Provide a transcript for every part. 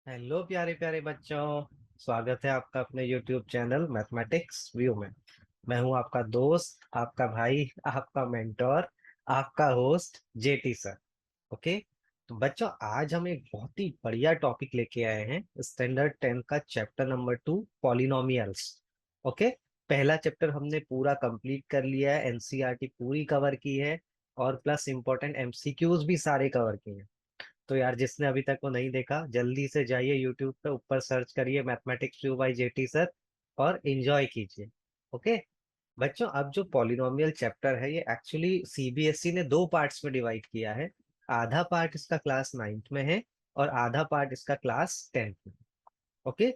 Hello प्यारे प्यारे बच्चों। स्वागत है आपका अपने YouTube चैनल मैथमेटिक्स व्यू में। मैं हूं आपका दोस्त, आपका भाई, आपका मेंटोर, आपका होस्ट जेटी सर। ओके। तो बच्चों, आज हम एक बहुत ही बढ़िया टॉपिक लेके आए हैं, स्टैंडर्ड 10 का चैप्टर नंबर 2, पॉलिनोमियल्स। ओके। पहला चैप्टर हमने पूरा कंप्लीट कर लिया है, एनसीईआरटी पूरी कवर की है और प्लस इंपॉर्टेंट एमसीक्यूज भी सारे कवर किए हैं। तो यार, जिसने अभी तक वो नहीं देखा, जल्दी से जाइए यूट्यूब पे, ऊपर सर्च करिए mathematics view bye jetty sir और एंजॉय कीजिए। ओके। बच्चों, अब जो पॉलिनोमियल चैप्टर है, ये एक्चुअली सीबीएसई ने दो पार्ट्स में डिवाइड किया है। आधा पार्ट इसका क्लास 9th में है और आधा पार्ट इसका क्लास 10th में। ओके।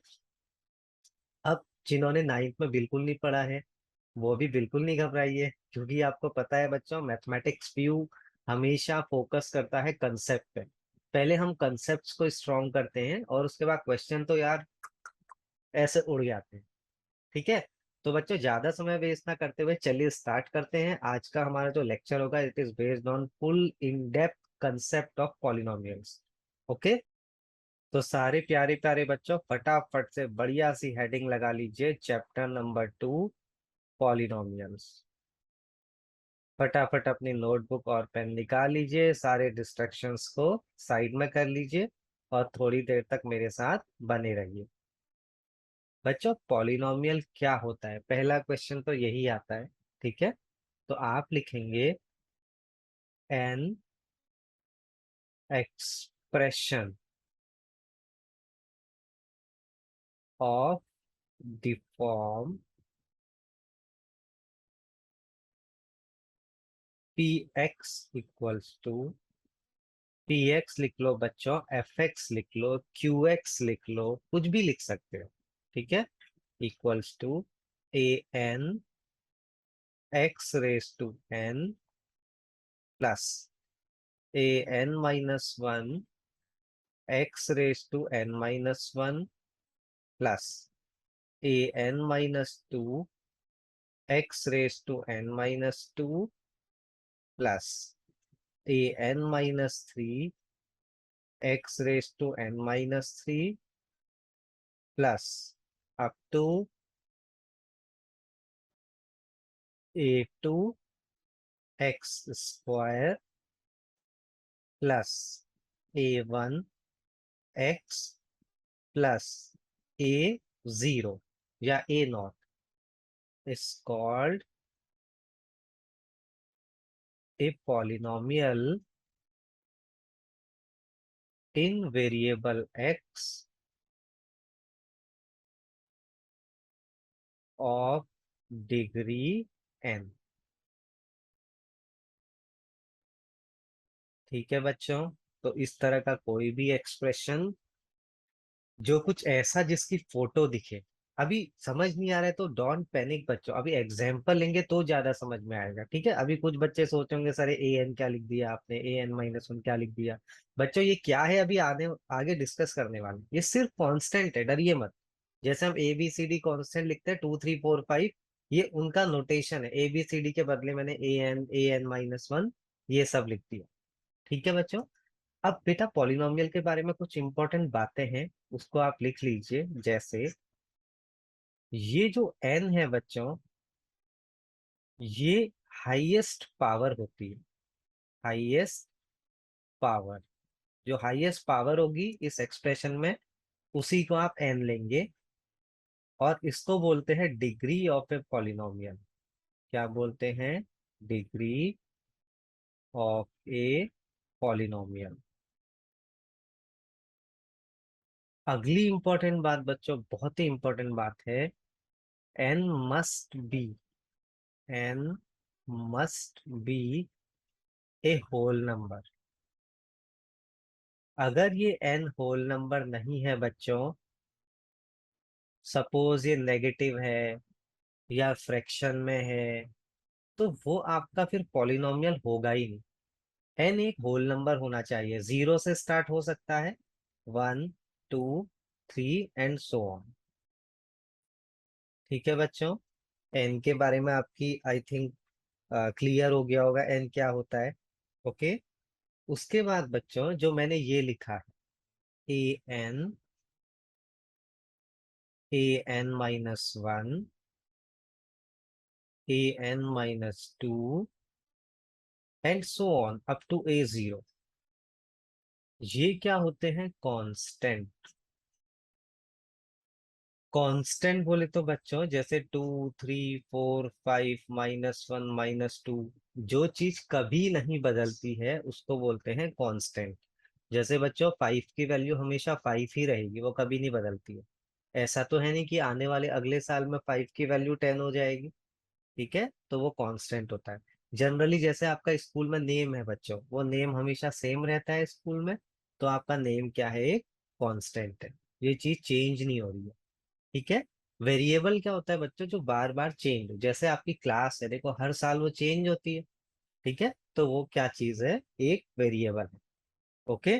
अब जिन्होंने 9th में बिल्कुल नहीं पढ़ा है, वो भी बिल्कुल नहीं घबराइए, क्योंकि आपको पता है बच्चों, मैथमेटिक्स व्यू हमेशा फोकस करता है कंसेप्ट पे। पहले हम कंसेप्ट्स को स्ट्रॉन्ग करते हैं और उसके बाद क्वेश्चन तो यार ऐसे उड़ जाते हैं। ठीक है। तो बच्चों, ज्यादा समय वेस्ट ना करते हुए चलिए स्टार्ट करते हैं। आज का हमारा जो लेक्चर होगा, it is based on full in depth concept of polynomials. Okay. तो सारे प्यारे प्यारे बच्चों, फटाफट से बढ़िया सी हेडिंग लगा लीजिए, चैप्टर नंबर 2, पॉलिनोमियल्स। फटाफट अपनी नोटबुक और पेन निकाल लीजिए, सारे डिस्ट्रैक्शंस को साइड में कर लीजिए और थोड़ी देर तक मेरे साथ बने रहिए। बच्चों, पॉलिनोमियल क्या होता है, पहला क्वेश्चन तो यही आता है। ठीक है। तो आप लिखेंगे an expression of the form p x equals to, p x लिख लो बच्चों, एफ एक्स लिख लो, क्यू एक्स लिख लो, कुछ भी लिख सकते हो। ठीक है। Equals to a n x raise to n plus a n minus one x raise to n minus one plus a n minus two x raise to n minus two plus a n minus three x raise to n minus three plus up to a two x square plus a one x plus a zero या a naught is called a polynomial in variable x of degree n। ठीक है बच्चों। तो इस तरह का कोई भी एक्सप्रेशन जो कुछ ऐसा जिसकी फोटो दिखे, अभी समझ नहीं आ रहा है तो डोंट पैनिक बच्चों, अभी एग्जाम्पल लेंगे तो ज्यादा समझ में आएगा। ठीक है। अभी कुछ बच्चे सोचेंगे सर ए एन क्या लिख दिया आपने, ए एन माइनस वन क्या लिख दिया। बच्चों, ये क्या है, अभी आने आगे डिस्कस करने वाले हैं। ये सिर्फ कांस्टेंट है, डरिए मत। जैसे हम a b c d constant लिखते हैं, 2 3 4 5, ये उनका नोटेशन है। ए बी सी डी के बदले मैंने ए एन माइनस वन ये सब लिख दिया। ठीक है बच्चों। अब बेटा, पॉलिनोमियल के बारे में कुछ इंपॉर्टेंट बातें हैं, उसको आप लिख लीजिए। जैसे ये जो n है बच्चों, ये हाईएस्ट पावर होती है। हाईएस्ट पावर, जो हाईएस्ट पावर होगी इस एक्सप्रेशन में, उसी को आप n लेंगे और इसको बोलते हैं डिग्री ऑफ ए पॉलिनोमियल। क्या बोलते हैं? Degree of a polynomial. अगली इंपॉर्टेंट बात बच्चों, बहुत ही इंपॉर्टेंट बात है, n must be, n must be a whole number. अगर ये n होल नंबर नहीं है बच्चों, सपोज ये नेगेटिव है या फ्रैक्शन में है, तो वो आपका फिर पॉलिनोमियल होगा ही नहीं। n एक होल नंबर होना चाहिए, जीरो से स्टार्ट हो सकता है, 1 2 3 एंड सो ऑन। ठीक है बच्चों। n के बारे में आपकी आई थिंक क्लियर हो गया होगा n क्या होता है। ओके। उसके बाद बच्चों, जो मैंने ये लिखा है A N an-1, an-2 and so on up to a0। ये क्या होते हैं? कांस्टेंट। कांस्टेंट बोले तो बच्चों जैसे 2, 3, 4, 5, -1, -2, जो चीज कभी नहीं बदलती है उसको बोलते हैं कांस्टेंट। जैसे बच्चों 5 की वैल्यू हमेशा 5 ही रहेगी, वो कभी नहीं बदलती है। ऐसा तो है नहीं कि आने वाले अगले साल में 5 की वैल्यू 10 हो जाएगी। ठीक है, तो वो कांस्टेंट होता है। जनरली जैसे आपका स्कूल में नेम है बच्चों, वो नेम हमेशा सेम रहता है स्कूल में, तो आपका नेम क्या है? एक कांस्टेंट है। ये चीज चेंज नहीं हो रही है। ठीक है। वेरिएबल क्या होता है बच्चों? जो बार बार चेंज हो, जैसे आपकी क्लास है, देखो हर साल वो चेंज होती है। ठीक है, तो वो क्या चीज है? एक वेरिएबल है। ओके,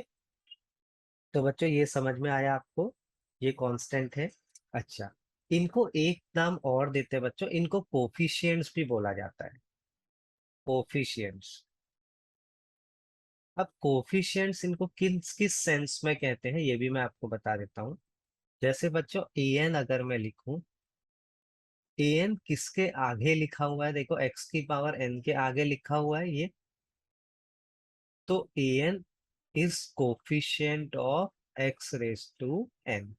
तो बच्चों ये समझ में आया आपको? ये कांस्टेंट है। अच्छा, इनको एक नाम और देते हैं बच्चों, इनको कोफिशिएंट्स भी बोला जाता है। कोफिशिएंट्स। अब कोफिशिएंट्स इनको किस किस सेंस में कहते हैं ये भी मैं आपको बता देता हूँ। जैसे बच्चों an अगर मैं लिखूं, an किसके आगे लिखा हुआ है? देखो x की पावर n के आगे लिखा हुआ है ये, तो an is coefficient of x raise to n।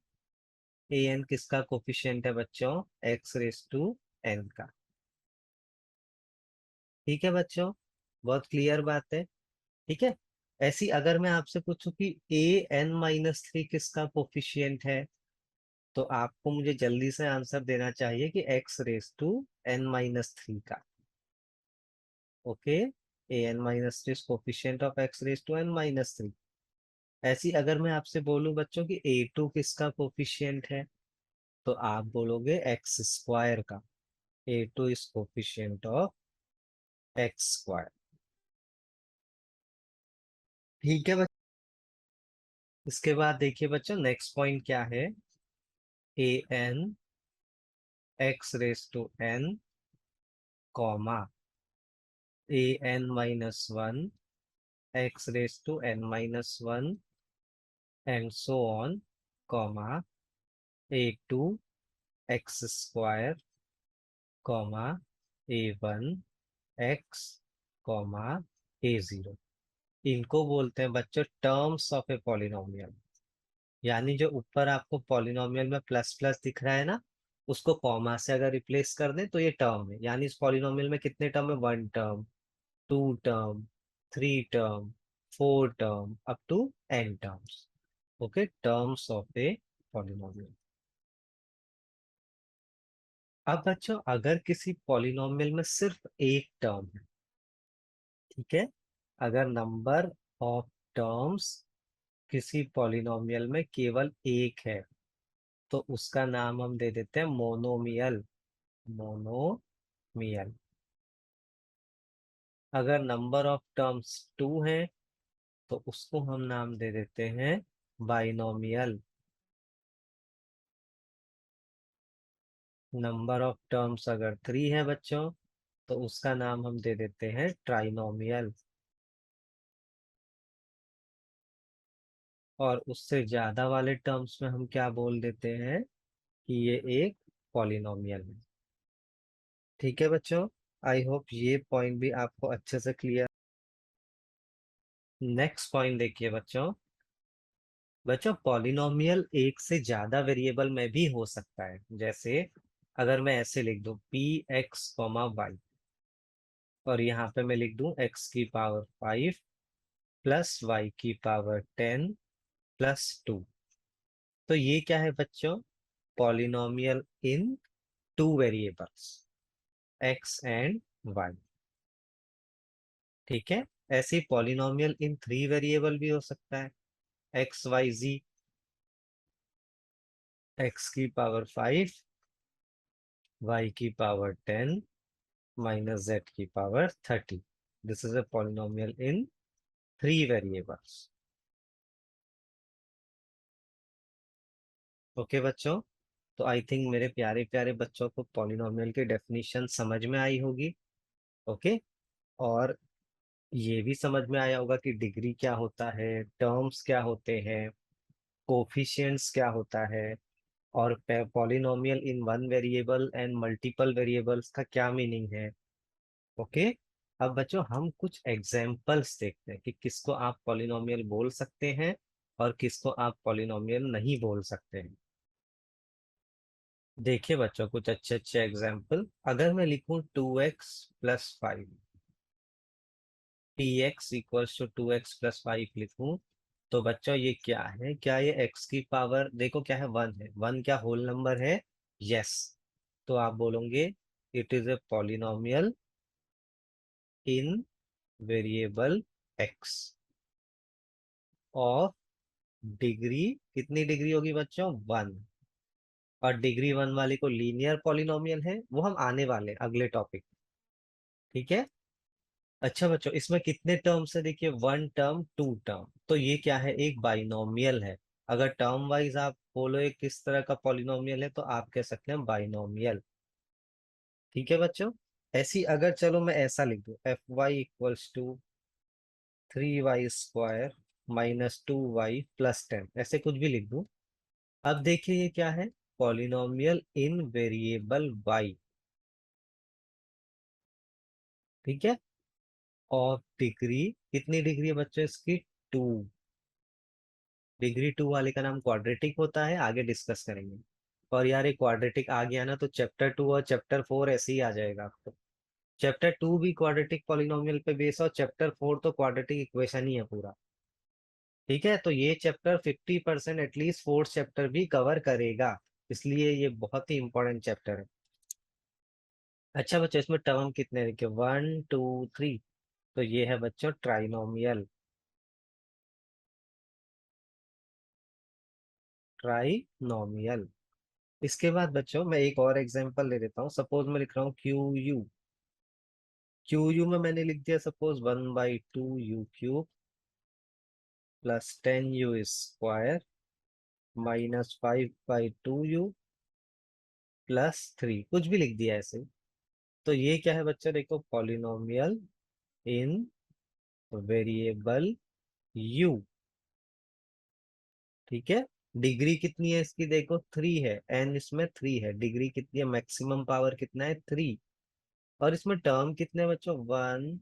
an किसका कोफिशिएंट है बच्चों? x रेस टू n का। ठीक है बच्चों, बहुत क्लियर बात है। ठीक है। ऐसी अगर मैं आपसे पूछूं कि an-3 किसका कोफिशिएंट है, तो आपको मुझे जल्दी से आंसर देना चाहिए कि x रेस टू n-3 का। Okay, an-3 coefficient of x raise to n-3। ऐसी अगर मैं आपसे बोलूं बच्चों कि a2 किसका कोफिशिएंट है, तो आप बोलोगे x स्क्वायर का। a2 is coefficient of x square. ठीक है बच्चों, इसके बाद देखिए बच्चों नेक्स्ट पॉइंट क्या है? an x raise to n comma an-1 x raise to n-1 and so on comma a2 x square comma a1 x comma a0। इनको बोलते हैं बच्चों टर्म्स ऑफ ए पॉलिनोमियल। यानी जो ऊपर आपको पॉलिनोमियल में प्लस प्लस दिख रहा है ना, उसको कॉमा से अगर रिप्लेस कर दें तो ये टर्म है। यानी इस पॉलिनोमियल में कितने टर्म है? 1 term, 2 term, 3 term, 4 term, up to n terms. Okay, terms of a polynomial. अब बच्चों अगर किसी पॉलिनोमियल में सिर्फ एक टर्म है, ठीक है, अगर नंबर ऑफ टर्म्स किसी पॉलिनोमियल में केवल एक है, तो उसका नाम हम दे देते हैं मोनोमियल। मोनोमियल। अगर नंबर ऑफ टर्म्स टू है, तो उसको हम नाम दे देते हैं बाइनोमियल। नंबर ऑफ टर्म्स अगर 3 है बच्चों, तो उसका नाम हम दे देते हैं ट्राइनोमियल। और उससे ज्यादा वाले टर्म्स में हम क्या बोल देते हैं? कि ये एक पॉलिनोमियल है। ठीक है बच्चों, आई होप ये पॉइंट भी आपको अच्छे से क्लियर। नेक्स्ट पॉइंट देखिए बच्चों। बच्चों पॉलिनोमियल एक से ज्यादा वेरिएबल में भी हो सकता है। जैसे अगर मैं ऐसे लिख दूं px, y, और यहाँ पे मैं लिख दूं x⁵ प्लस y⁵ +2। तो ये क्या है बच्चों? Polynomial in two variables, x and y। ठीक है। ऐसे पॉलिनोमियल इन 3 वेरिएबल भी हो सकता है, x y z, x⁵ y⁵ -z⁵30। This is a polynomial in 3 variables। Okay बच्चों, तो आई थिंक मेरे प्यारे प्यारे बच्चों को पॉलिनोमियल की डेफिनेशन समझ में आई होगी। ओके, और ये भी समझ में आया होगा कि डिग्री क्या होता है, टर्म्स क्या होते हैं, कोफिशिएंट्स क्या होता है, और polynomial in one variable and multiple variables का क्या मीनिंग है। ओके। अब बच्चों हम कुछ एग्जाम्पल्स देखते हैं कि किसको आप पॉलिनोमियल बोल सकते हैं और किसको आप पॉलिनोमियल नहीं बोल सकते हैं। देखिए बच्चों कुछ अच्छे अच्छे एग्जाम्पल, अगर मैं लिखूं 2x+5, px = 2x+5 लिखूं, तो बच्चों ये क्या है, क्या ये x की पावर देखो क्या है, 1 है, 1 क्या होल नंबर है, यस। तो आप बोलोगे it is a polynomial in variable x of degree, कितनी डिग्री होगी बच्चों, 1। और डिग्री 1 वाली को लीनियर पॉलिनोमियल है, वो हम आने वाले हैं अगले टॉपिक। ठीक है। अच्छा बच्चों इसमें कितने टर्म्स है, देखिए 1 टर्म 2 टर्म, तो ये क्या है, एक बाइनोमियल है। अगर टर्म वाइज आप बोलो एक किस तरह का पॉलिनोमियल है, तो आप कह सकते हैं बाइनोमियल। ठीक है बच्चों। ऐसी अगर चलो मैं ऐसा लिख दूं, Fy = 3y² -2y + 10, ऐसे कुछ भी लिख दूं। अब देखिए ये क्या है, पॉलिनोमियल इन वेरिएबल y। ठीक है। और डिग्री, कितनी डिग्री है बच्चों इसकी, 2। डिग्री 2 वाले का नाम क्वाड्रेटिक होता है, आगे डिस्कस करेंगे। और यार ये क्वाड्रेटिक आ गया ना, तो चैप्टर 2 और चैप्टर 4 ऐसे ही आ जाएगा आपको। चैप्टर 2 भी क्वाड्रेटिक पॉलिनोमियल पे बेस और चैप्टर 4 तो क्वाड्रेटिक इक्वेशन ही है पूरा। ठीक है, तो ये चैप्टर 50% एटलीस्ट फोर्थ चैप्टर भी कवर करेगा, इसलिए ये बहुत ही इंपॉर्टेंट चैप्टर है। अच्छा बच्चों इसमें टर्म कितने लिखे, 1 2 3, तो ये है बच्चों ट्राइनोमियल। ट्राइनोमियल। इसके बाद बच्चों मैं एक और एग्जांपल ले लेता हूँ, सपोज मैं लिख रहा हूँ क्यू यू में मैंने लिख दिया सपोज 1/2 u³ +10u² -5/2u +3, कुछ भी लिख दिया ऐसे। तो ये क्या है बच्चा, देखो पॉलिनोमियल इन वेरिएबल u। ठीक है। डिग्री कितनी है इसकी, देखो 3 है, एन इसमें 3 है, डिग्री कितनी है, मैक्सिमम पावर कितना है, 3। और इसमें टर्म कितने हैं बच्चों, 1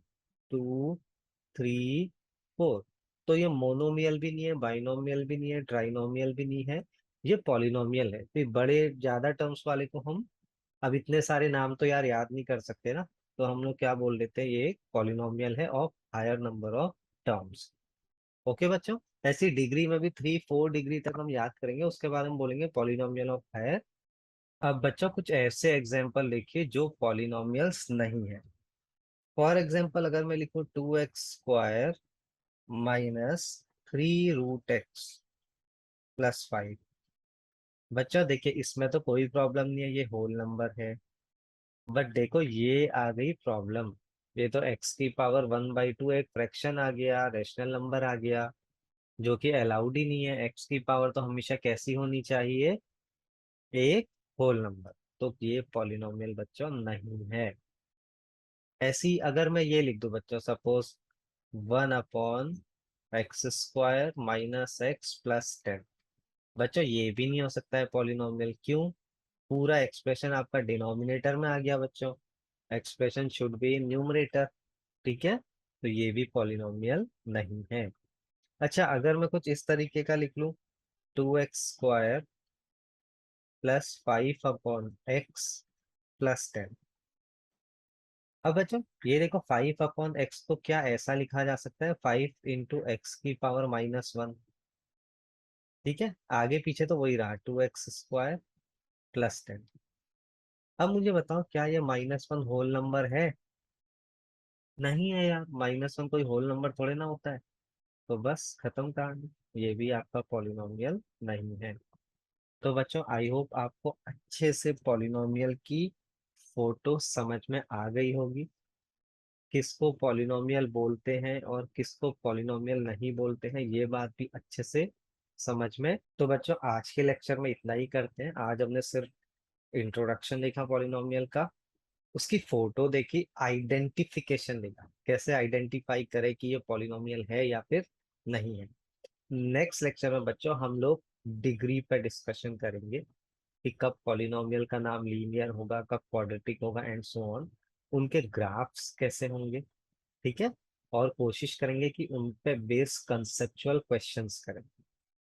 2 3 4। तो ये मोनोमियल भी नहीं है, बाइनोमियल भी नहीं है, ट्राइनोमियल भी नहीं है, ये पॉलिनोमियल है। तो ये बड़े ज्यादा टर्म्स वाले को हम, अब इतने सारे नाम तो यार याद नहीं कर सकते ना, तो हम लोग क्या बोल देते हैं, ये एक पॉलिनोमियल है of higher number of terms. Okay बच्चों। ऐसी डिग्री में भी 3 4 डिग्री तक हम याद करेंगे, उसके बाद हम बोलेंगे पॉलिनोमियल ऑफ हायर। अब बच्चों कुछ ऐसे एग्जाम्पल लिखिए जो पॉलिनोमियल्स नहीं है। फॉर एग्जाम्पल अगर मैं लिखूं 2x² -3√x +5। बच्चों देखिए इसमें तो कोई प्रॉब्लम नहीं है, ये होल नंबर है। बट देखो ये आ गई प्रॉब्लम, ये तो x की पावर 1/2 एक फ्रैक्शन आ गया, रेशनल नंबर आ गया, जो कि अलाउड ही नहीं है। x की पावर तो हमेशा कैसी होनी चाहिए, एक होल नंबर। तो ये पॉलिनोमियल बच्चों नहीं है। ऐसी अगर मैं ये लिख दूं बच्चों, सपोज 1/x² -x +10, बच्चों ये भी नहीं हो सकता है पॉलिनोमियल, क्यों, पूरा एक्सप्रेशन आपका डिनोमिनेटर में आ गया बच्चों, expression should be in numerator. ठीक है, तो ये भी पॉलिनोमियल नहीं है। अच्छा अगर मैं कुछ इस तरीके का लिख लूं, 2x² +5/x +10। अब बच्चों ये देखो 5/x को क्या ऐसा लिखा जा सकता है, 5 × x⁻1। ठीक है, आगे पीछे तो वही रहा, 2x² +10। अब मुझे बताओ क्या ये -1 होल नंबर है, नहीं है यार, -1 कोई होल नंबर थोड़े ना होता है। तो बस खत्म कहानी, ये भी आपका पॉलिनोमियल नहीं है। तो बच्चों आई होप आपको अच्छे से पॉलिनोमियल की फोटो समझ में आ गई होगी, किसको पॉलिनोमियल बोलते हैं और किसको पॉलिनोमियल नहीं बोलते हैं, ये बात भी अच्छे से समझ में। तो बच्चों आज के लेक्चर में इतना ही करते हैं, आज हमने सिर्फ इंट्रोडक्शन देखा पॉलिनोमियल का, उसकी फोटो देखी, आइडेंटिफिकेशन देखा, कैसे आइडेंटिफाई करें कि ये पॉलिनोमियल है या फिर नहीं है। नेक्स्ट लेक्चर में बच्चों हम लोग डिग्री पर डिस्कशन करेंगे, कि कब पॉलिनोमियल का नाम लीनियर होगा, कब क्वाड्रेटिक होगा, एंड सो ऑन। उनके ग्राफ्स कैसे होंगे, ठीक है। और कोशिश करेंगे कि उन पे बेस कंसेप्चुअल क्वेश्चंस करें।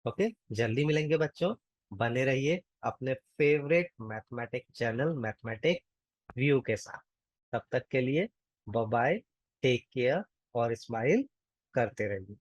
ओके, जल्दी मिलेंगे बच्चों। बने रहिए अपने favourite mathematic channel mathematic view के साथ। तब तक के लिए बाय बाय, टेक केयर और स्माइल करते रहिए।